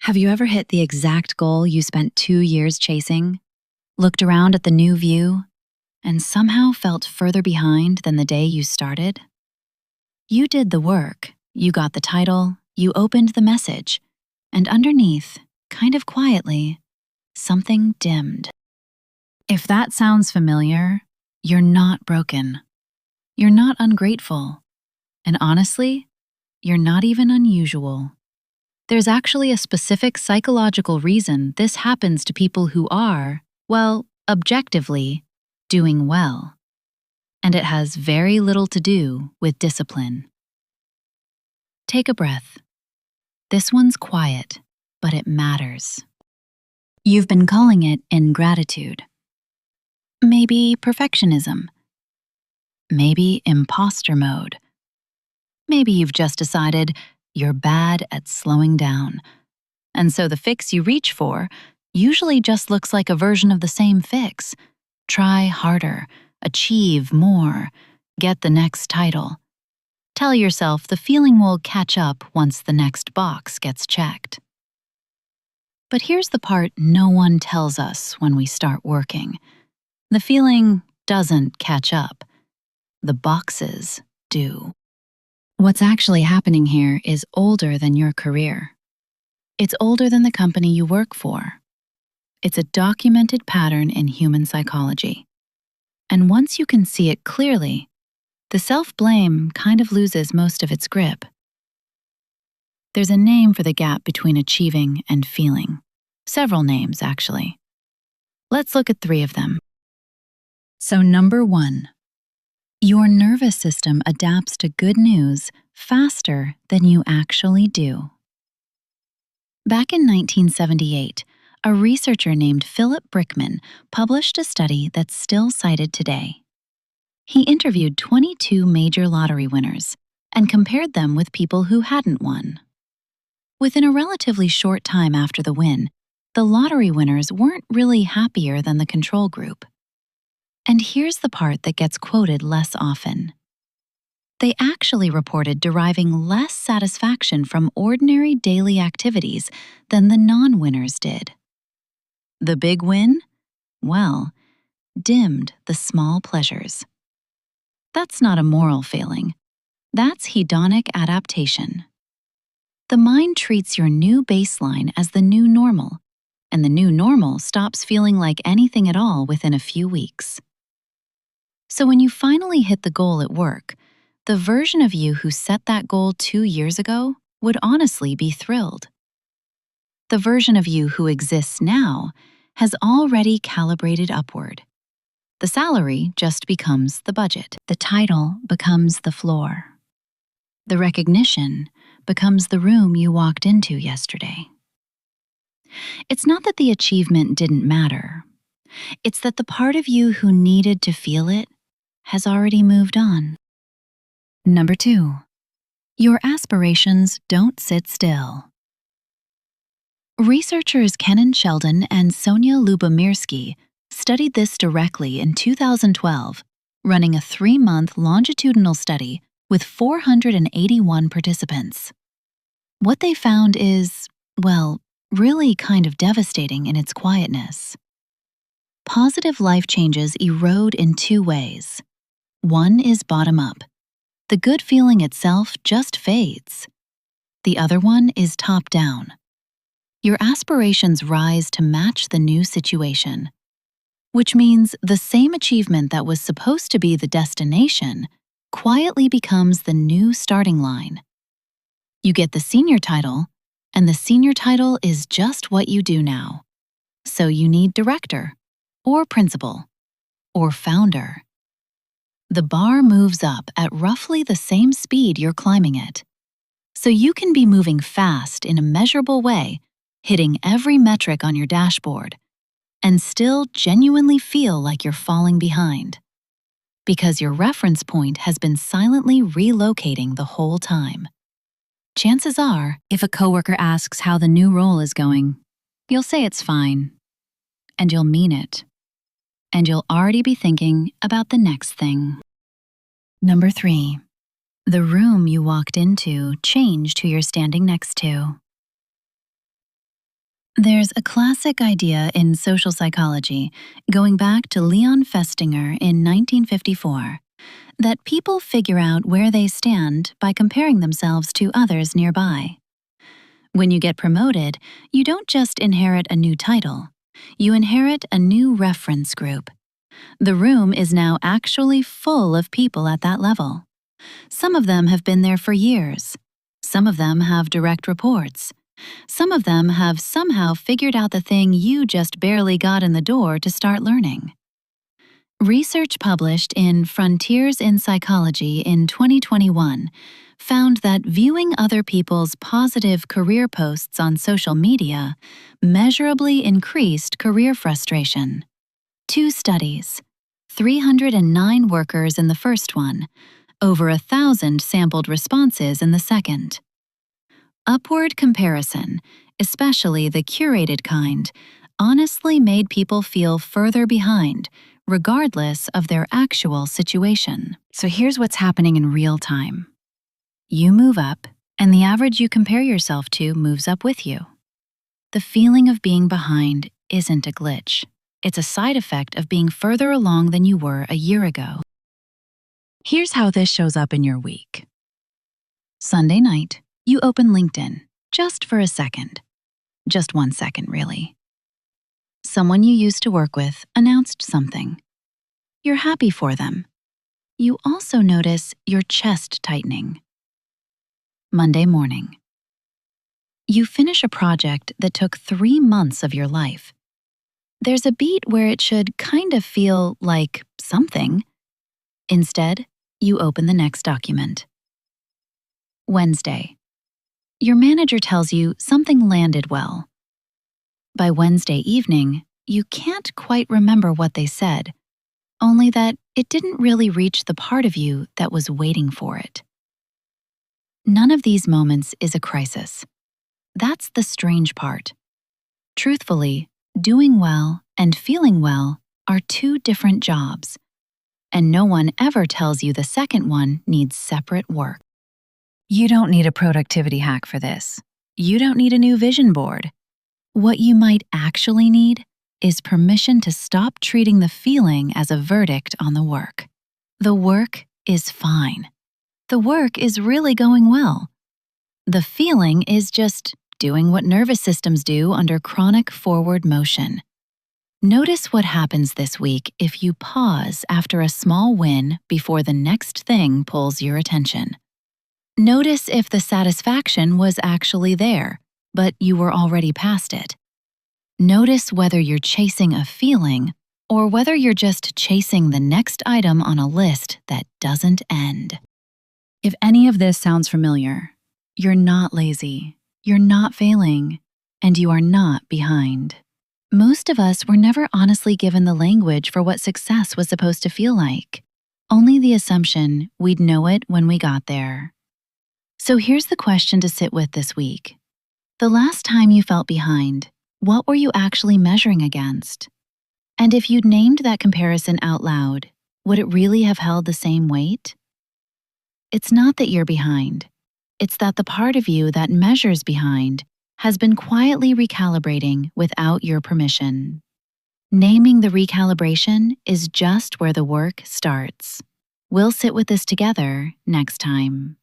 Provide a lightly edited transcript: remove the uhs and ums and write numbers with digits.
Have you ever hit the exact goal you spent 2 years chasing, looked around at the new view, and somehow felt further behind than the day you started? You did the work, you got the title, you opened the message, and underneath, kind of quietly, something dimmed. If that sounds familiar, you're not broken. You're not ungrateful. And honestly, you're not even unusual. There's actually a specific psychological reason this happens to people who are, well, objectively, doing well. And it has very little to do with discipline. Take a breath. This one's quiet, but it matters. You've been calling it ingratitude. Maybe perfectionism. Maybe imposter mode. Maybe you've just decided you're bad at slowing down. And so the fix you reach for usually just looks like a version of the same fix. Try harder, achieve more, get the next title. Tell yourself the feeling will catch up once the next box gets checked. But here's the part no one tells us when we start working. The feeling doesn't catch up. The boxes do. What's actually happening here is older than your career. It's older than the company you work for. It's a documented pattern in human psychology. And once you can see it clearly, the self-blame kind of loses most of its grip. There's a name for the gap between achieving and feeling. Several names, actually. Let's look at 3 of them. So number 1. Your nervous system adapts to good news faster than you actually do. Back in 1978, a researcher named Philip Brickman published a study that's still cited today. He interviewed 22 major lottery winners and compared them with people who hadn't won. Within a relatively short time after the win, the lottery winners weren't really happier than the control group. And here's the part that gets quoted less often. They actually reported deriving less satisfaction from ordinary daily activities than the non-winners did. The big win? Well, dimmed the small pleasures. That's not a moral failing. That's hedonic adaptation. The mind treats your new baseline as the new normal, and the new normal stops feeling like anything at all within a few weeks. So when you finally hit the goal at work, the version of you who set that goal 2 years ago would honestly be thrilled. The version of you who exists now has already calibrated upward. The salary just becomes the budget. The title becomes the floor. The recognition becomes the room you walked into yesterday. It's not that the achievement didn't matter. It's that the part of you who needed to feel it has already moved on. Number 2. Your aspirations don't sit still. Researchers Kenan Sheldon and Sonia Lubomirsky studied this directly in 2012, running a 3-month longitudinal study with 481 participants. What they found is, well, really kind of devastating in its quietness. Positive life changes erode in 2 ways. One is bottom-up. The good feeling itself just fades. The other one is top-down. Your aspirations rise to match the new situation, which means the same achievement that was supposed to be the destination quietly becomes the new starting line. You get the senior title, and the senior title is just what you do now. So you need director, or principal, or founder. The bar moves up at roughly the same speed you're climbing it. So you can be moving fast in a measurable way, hitting every metric on your dashboard, and still genuinely feel like you're falling behind. Because your reference point has been silently relocating the whole time. Chances are, if a coworker asks how the new role is going, you'll say it's fine. And you'll mean it. And you'll already be thinking about the next thing. Number 3. The room you walked into changed who you're standing next to. There's a classic idea in social psychology, going back to Leon Festinger in 1954, that people figure out where they stand by comparing themselves to others nearby. When you get promoted, you don't just inherit a new title, you inherit a new reference group. The room is now actually full of people at that level. Some of them have been there for years. Some of them have direct reports. Some of them have somehow figured out the thing you just barely got in the door to start learning. Research published in Frontiers in Psychology in 2021 found that viewing other people's positive career posts on social media measurably increased career frustration. 2 studies, 309 workers in the first one, over 1,000 sampled responses in the second. Upward comparison, especially the curated kind, honestly made people feel further behind, regardless of their actual situation. So here's what's happening in real time. You move up, and the average you compare yourself to moves up with you. The feeling of being behind isn't a glitch. It's a side effect of being further along than you were a year ago. Here's how this shows up in your week. Sunday night, you open LinkedIn, just for a second. Just 1 second, really. Someone you used to work with announced something. You're happy for them. You also notice your chest tightening. Monday morning. You finish a project that took 3 months of your life. There's a beat where it should kind of feel like something. Instead, you open the next document. Wednesday. Your manager tells you something landed well. By Wednesday evening, you can't quite remember what they said, only that it didn't really reach the part of you that was waiting for it. None of these moments is a crisis. That's the strange part. Truthfully, doing well and feeling well are 2 different jobs, and no one ever tells you the second one needs separate work. You don't need a productivity hack for this. You don't need a new vision board. What you might actually need is permission to stop treating the feeling as a verdict on the work. The work is fine. The work is really going well. The feeling is just doing what nervous systems do under chronic forward motion. Notice what happens this week if you pause after a small win before the next thing pulls your attention. Notice if the satisfaction was actually there, but you were already past it. Notice whether you're chasing a feeling or whether you're just chasing the next item on a list that doesn't end. If any of this sounds familiar, you're not lazy, you're not failing, and you are not behind. Most of us were never honestly given the language for what success was supposed to feel like, only the assumption we'd know it when we got there. So here's the question to sit with this week. The last time you felt behind, what were you actually measuring against? And if you'd named that comparison out loud, would it really have held the same weight? It's not that you're behind. It's that the part of you that measures behind has been quietly recalibrating without your permission. Naming the recalibration is just where the work starts. We'll sit with this together next time.